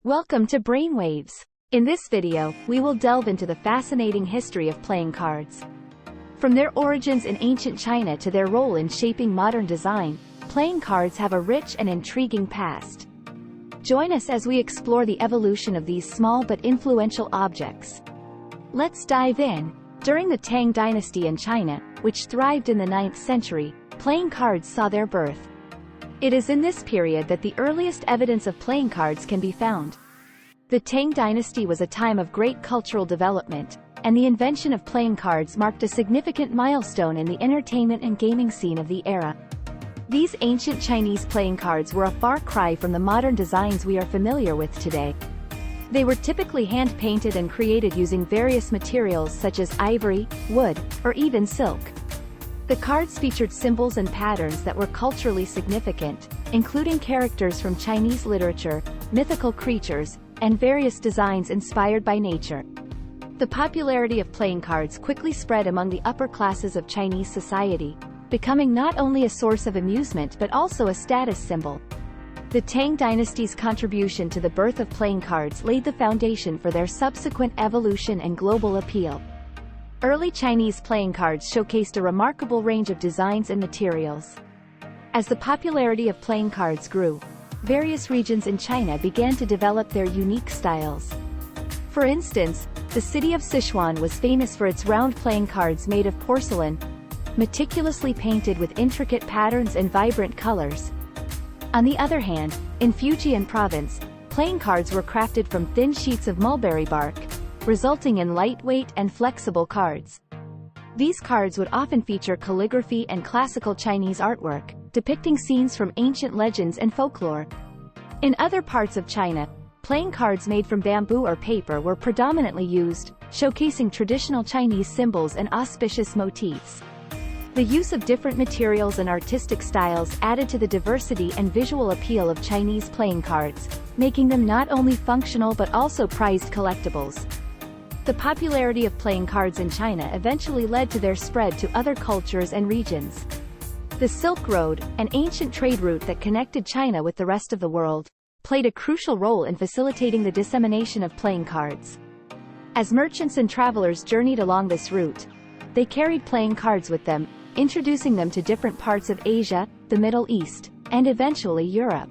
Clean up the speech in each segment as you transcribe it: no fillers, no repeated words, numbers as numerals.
Welcome to Brainwaves. In this video, we will delve into the fascinating history of playing cards. From their origins in ancient China to their role in shaping modern design, playing cards have a rich and intriguing past. Join us as we explore the evolution of these small but influential objects. Let's dive in. During the Tang Dynasty in China, which thrived in the 9th century, playing cards saw their birth. It is in this period that the earliest evidence of playing cards can be found. The Tang Dynasty was a time of great cultural development, and the invention of playing cards marked a significant milestone in the entertainment and gaming scene of the era. These ancient Chinese playing cards were a far cry from the modern designs we are familiar with today. They were typically hand-painted and created using various materials such as ivory, wood, or even silk. The cards featured symbols and patterns that were culturally significant, including characters from Chinese literature, mythical creatures, and various designs inspired by nature. The popularity of playing cards quickly spread among the upper classes of Chinese society, becoming not only a source of amusement but also a status symbol. The Tang Dynasty's contribution to the birth of playing cards laid the foundation for their subsequent evolution and global appeal. Early Chinese playing cards showcased a remarkable range of designs and materials. As the popularity of playing cards grew, various regions in China began to develop their unique styles. For instance, the city of Sichuan was famous for its round playing cards made of porcelain, meticulously painted with intricate patterns and vibrant colors. On the other hand, in Fujian province, playing cards were crafted from thin sheets of mulberry bark, resulting in lightweight and flexible cards. These cards would often feature calligraphy and classical Chinese artwork, depicting scenes from ancient legends and folklore. In other parts of China, playing cards made from bamboo or paper were predominantly used, showcasing traditional Chinese symbols and auspicious motifs. The use of different materials and artistic styles added to the diversity and visual appeal of Chinese playing cards, making them not only functional but also prized collectibles. The popularity of playing cards in China eventually led to their spread to other cultures and regions. The Silk Road, an ancient trade route that connected China with the rest of the world, played a crucial role in facilitating the dissemination of playing cards. As merchants and travelers journeyed along this route, they carried playing cards with them, introducing them to different parts of Asia, the Middle East, and eventually Europe.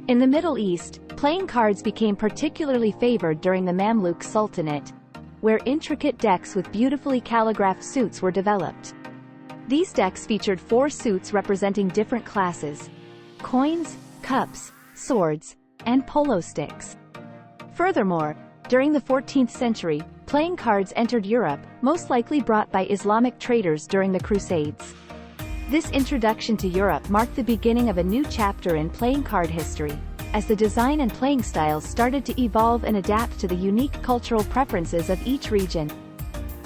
In the Middle East, playing cards became particularly favored during the Mamluk Sultanate, where intricate decks with beautifully calligraphed suits were developed. These decks featured 4 suits representing different classes: coins, cups, swords, and polo sticks. Furthermore, during the 14th century, playing cards entered Europe, most likely brought by Islamic traders during the Crusades. This introduction to Europe marked the beginning of a new chapter in playing card history, as the design and playing styles started to evolve and adapt to the unique cultural preferences of each region.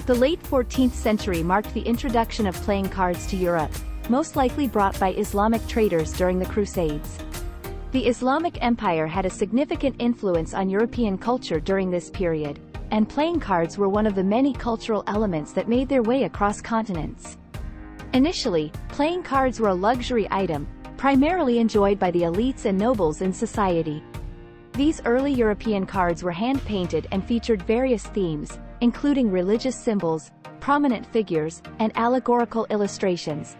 The late 14th century marked the introduction of playing cards to Europe, most likely brought by Islamic traders during the Crusades. The Islamic Empire had a significant influence on European culture during this period, and playing cards were one of the many cultural elements that made their way across continents. Initially, playing cards were a luxury item, primarily enjoyed by the elites and nobles in society. These early European cards were hand-painted and featured various themes, including religious symbols, prominent figures, and allegorical illustrations.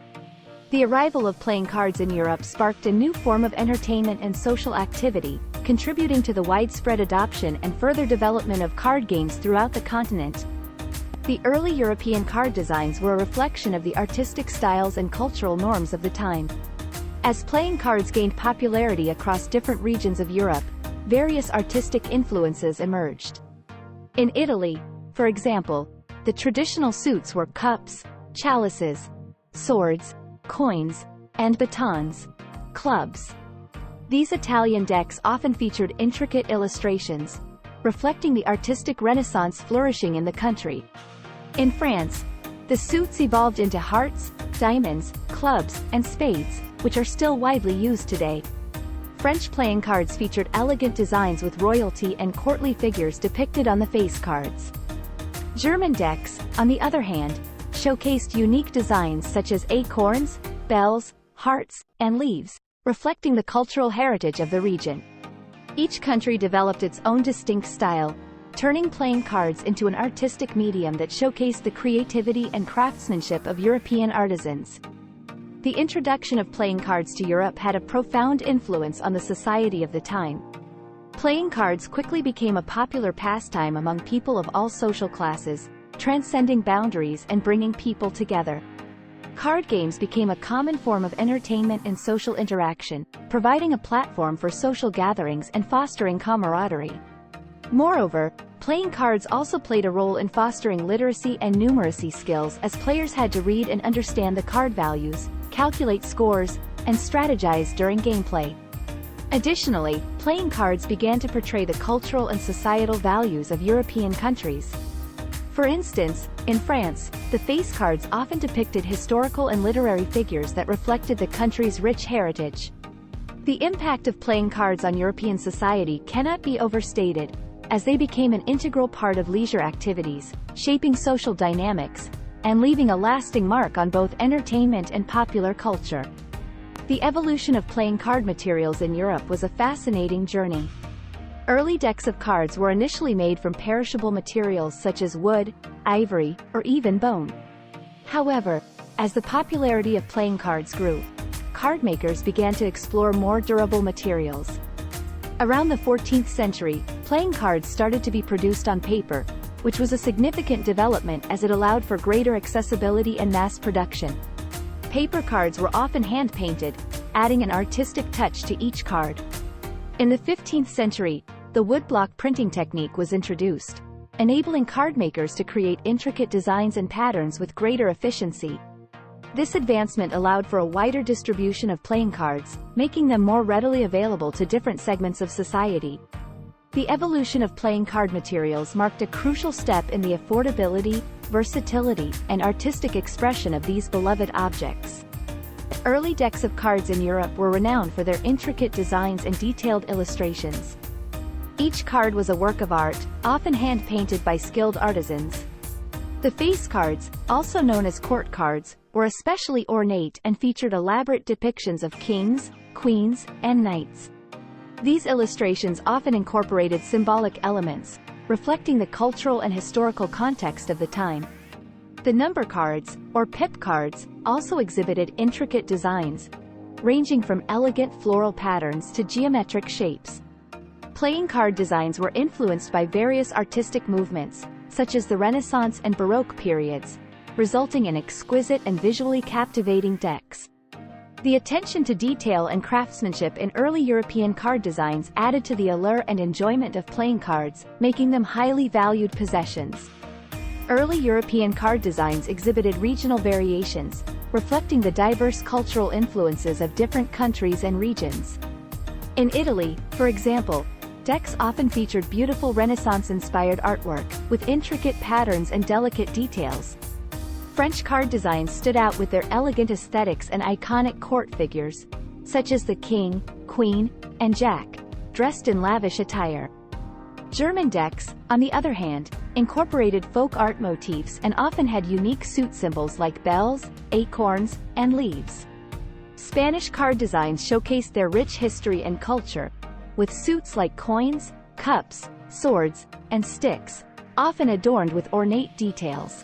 The arrival of playing cards in Europe sparked a new form of entertainment and social activity, contributing to the widespread adoption and further development of card games throughout the continent. The early European card designs were a reflection of the artistic styles and cultural norms of the time. As playing cards gained popularity across different regions of Europe, various artistic influences emerged. In Italy, for example, the traditional suits were cups, chalices, swords, coins, and batons, clubs. These Italian decks often featured intricate illustrations, reflecting the artistic renaissance flourishing in the country. In France, the suits evolved into hearts, diamonds, clubs, and spades, which are still widely used today. French playing cards featured elegant designs with royalty and courtly figures depicted on the face cards. German decks, on the other hand, showcased unique designs such as acorns, bells, hearts, and leaves, reflecting the cultural heritage of the region. Each country developed its own distinct style, turning playing cards into an artistic medium that showcased the creativity and craftsmanship of European artisans. The introduction of playing cards to Europe had a profound influence on the society of the time. Playing cards quickly became a popular pastime among people of all social classes, transcending boundaries and bringing people together. Card games became a common form of entertainment and social interaction, providing a platform for social gatherings and fostering camaraderie. Moreover, playing cards also played a role in fostering literacy and numeracy skills, as players had to read and understand the card values, calculate scores, and strategize during gameplay. Additionally, playing cards began to portray the cultural and societal values of European countries. For instance, in France, the face cards often depicted historical and literary figures that reflected the country's rich heritage. The impact of playing cards on European society cannot be overstated, as they became an integral part of leisure activities, shaping social dynamics, and leaving a lasting mark on both entertainment and popular culture. The evolution of playing card materials in Europe was a fascinating journey. Early decks of cards were initially made from perishable materials such as wood, ivory, or even bone. However, as the popularity of playing cards grew, card makers began to explore more durable materials. Around the 14th century, playing cards started to be produced on paper, which was a significant development as it allowed for greater accessibility and mass production. Paper cards were often hand-painted, adding an artistic touch to each card. In the 15th century, the woodblock printing technique was introduced, enabling card makers to create intricate designs and patterns with greater efficiency. This advancement allowed for a wider distribution of playing cards, making them more readily available to different segments of society. The evolution of playing card materials marked a crucial step in the affordability, versatility, and artistic expression of these beloved objects. Early decks of cards in Europe were renowned for their intricate designs and detailed illustrations. Each card was a work of art, often hand-painted by skilled artisans. The face cards, also known as court cards, were especially ornate and featured elaborate depictions of kings, queens, and knights. These illustrations often incorporated symbolic elements, reflecting the cultural and historical context of the time. The number cards, or pip cards, also exhibited intricate designs, ranging from elegant floral patterns to geometric shapes. Playing card designs were influenced by various artistic movements, such as the Renaissance and Baroque periods, resulting in exquisite and visually captivating decks. The attention to detail and craftsmanship in early European card designs added to the allure and enjoyment of playing cards, making them highly valued possessions. Early European card designs exhibited regional variations, reflecting the diverse cultural influences of different countries and regions. In Italy, for example, decks often featured beautiful Renaissance-inspired artwork, with intricate patterns and delicate details. French card designs stood out with their elegant aesthetics and iconic court figures, such as the king, queen, and jack, dressed in lavish attire. German decks, on the other hand, incorporated folk art motifs and often had unique suit symbols like bells, acorns, and leaves. Spanish card designs showcased their rich history and culture, with suits like coins, cups, swords, and sticks, often adorned with ornate details.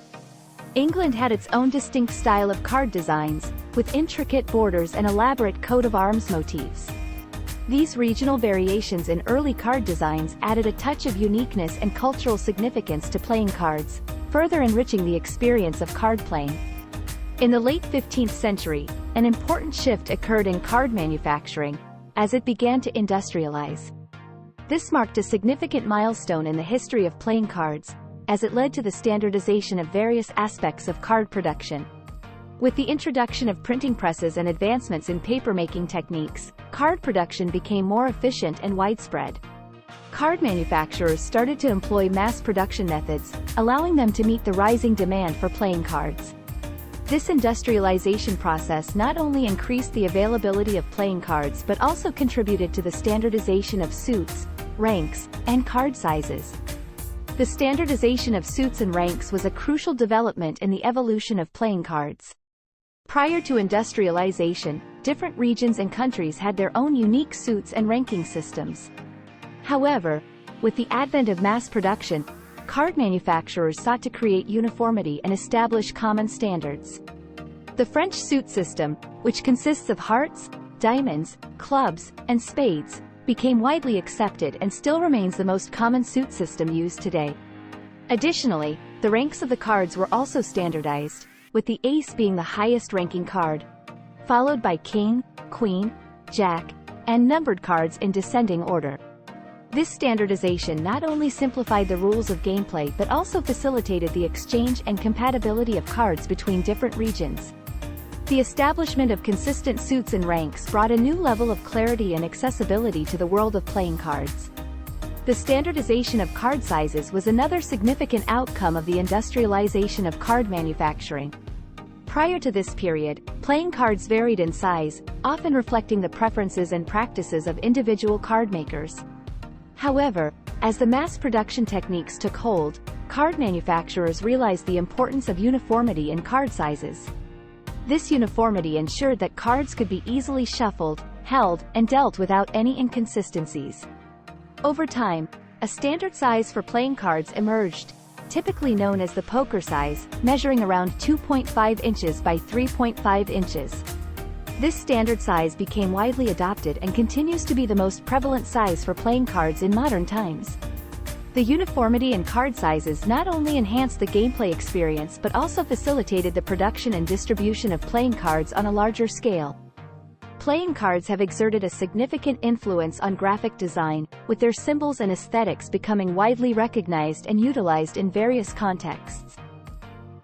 England had its own distinct style of card designs, with intricate borders and elaborate coat of arms motifs. These regional variations in early card designs added a touch of uniqueness and cultural significance to playing cards, further enriching the experience of card playing. In the late 15th century, an important shift occurred in card manufacturing, as it began to industrialize. This marked a significant milestone in the history of playing cards, as it led to the standardization of various aspects of card production. With the introduction of printing presses and advancements in paper-making techniques, card production became more efficient and widespread. Card manufacturers started to employ mass production methods, allowing them to meet the rising demand for playing cards. This industrialization process not only increased the availability of playing cards but also contributed to the standardization of suits, ranks, and card sizes. The standardization of suits and ranks was a crucial development in the evolution of playing cards. Prior to industrialization, different regions and countries had their own unique suits and ranking systems. However, with the advent of mass production, card manufacturers sought to create uniformity and establish common standards. The French suit system, which consists of hearts, diamonds, clubs, and spades, became widely accepted and still remains the most common suit system used today. Additionally, the ranks of the cards were also standardized, with the ace being the highest-ranking card, followed by king, queen, jack, and numbered cards in descending order. This standardization not only simplified the rules of gameplay but also facilitated the exchange and compatibility of cards between different regions. The establishment of consistent suits and ranks brought a new level of clarity and accessibility to the world of playing cards. The standardization of card sizes was another significant outcome of the industrialization of card manufacturing. Prior to this period, playing cards varied in size, often reflecting the preferences and practices of individual card makers. However, as the mass production techniques took hold, card manufacturers realized the importance of uniformity in card sizes. This uniformity ensured that cards could be easily shuffled, held, and dealt without any inconsistencies. Over time, a standard size for playing cards emerged, typically known as the poker size, measuring around 2.5 inches by 3.5 inches. This standard size became widely adopted and continues to be the most prevalent size for playing cards in modern times. The uniformity in card sizes not only enhanced the gameplay experience but also facilitated the production and distribution of playing cards on a larger scale. Playing cards have exerted a significant influence on graphic design, with their symbols and aesthetics becoming widely recognized and utilized in various contexts.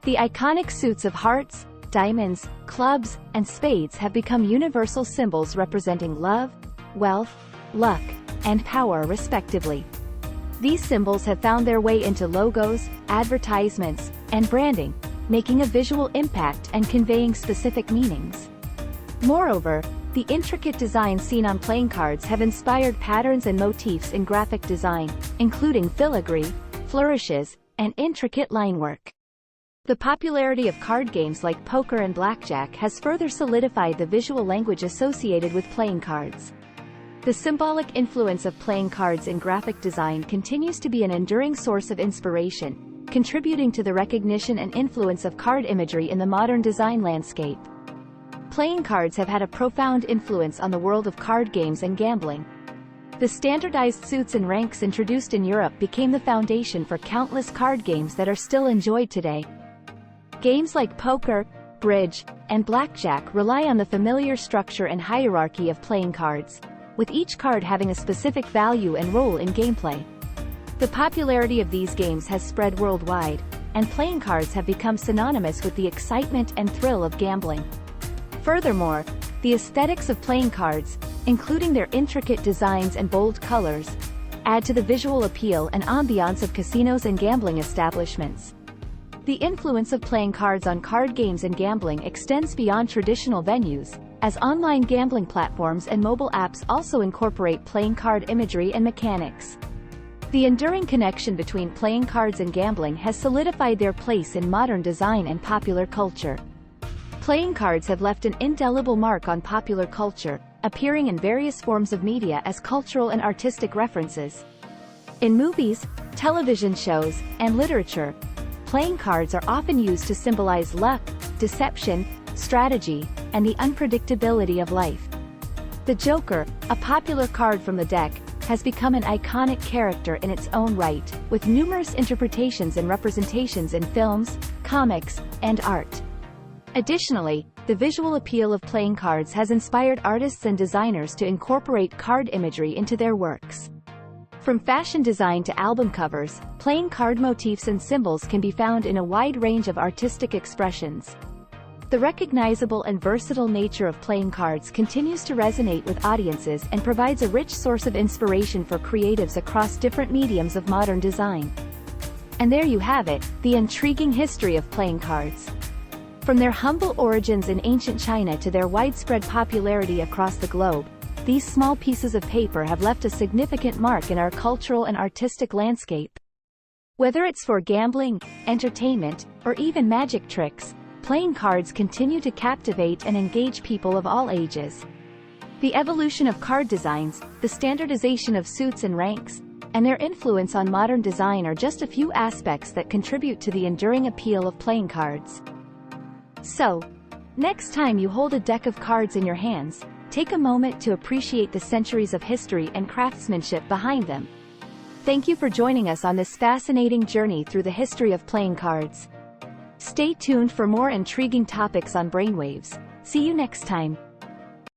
The iconic suits of hearts, diamonds, clubs, and spades have become universal symbols representing love, wealth, luck, and power respectively. These symbols have found their way into logos, advertisements, and branding, making a visual impact and conveying specific meanings. Moreover, the intricate designs seen on playing cards have inspired patterns and motifs in graphic design, including filigree, flourishes, and intricate linework. The popularity of card games like poker and blackjack has further solidified the visual language associated with playing cards. The symbolic influence of playing cards in graphic design continues to be an enduring source of inspiration, contributing to the recognition and influence of card imagery in the modern design landscape. Playing cards have had a profound influence on the world of card games and gambling. The standardized suits and ranks introduced in Europe became the foundation for countless card games that are still enjoyed today. Games like poker, bridge, and blackjack rely on the familiar structure and hierarchy of playing cards, with each card having a specific value and role in gameplay. The popularity of these games has spread worldwide, and playing cards have become synonymous with the excitement and thrill of gambling. Furthermore, the aesthetics of playing cards, including their intricate designs and bold colors, add to the visual appeal and ambiance of casinos and gambling establishments. The influence of playing cards on card games and gambling extends beyond traditional venues, as online gambling platforms and mobile apps also incorporate playing card imagery and mechanics. The enduring connection between playing cards and gambling has solidified their place in modern design and popular culture. Playing cards have left an indelible mark on popular culture, appearing in various forms of media as cultural and artistic references. In movies, television shows, and literature, playing cards are often used to symbolize luck, deception, strategy, and the unpredictability of life. The Joker, a popular card from the deck, has become an iconic character in its own right, with numerous interpretations and representations in films, comics, and art. Additionally, the visual appeal of playing cards has inspired artists and designers to incorporate card imagery into their works. From fashion design to album covers, playing card motifs and symbols can be found in a wide range of artistic expressions. The recognizable and versatile nature of playing cards continues to resonate with audiences and provides a rich source of inspiration for creatives across different mediums of modern design. And there you have it, the intriguing history of playing cards. From their humble origins in ancient China to their widespread popularity across the globe, these small pieces of paper have left a significant mark in our cultural and artistic landscape. Whether it's for gambling, entertainment, or even magic tricks, playing cards continue to captivate and engage people of all ages. The evolution of card designs, the standardization of suits and ranks, and their influence on modern design are just a few aspects that contribute to the enduring appeal of playing cards. So, next time you hold a deck of cards in your hands, take a moment to appreciate the centuries of history and craftsmanship behind them. Thank you for joining us on this fascinating journey through the history of playing cards. Stay tuned for more intriguing topics on Brainwaves. See you next time.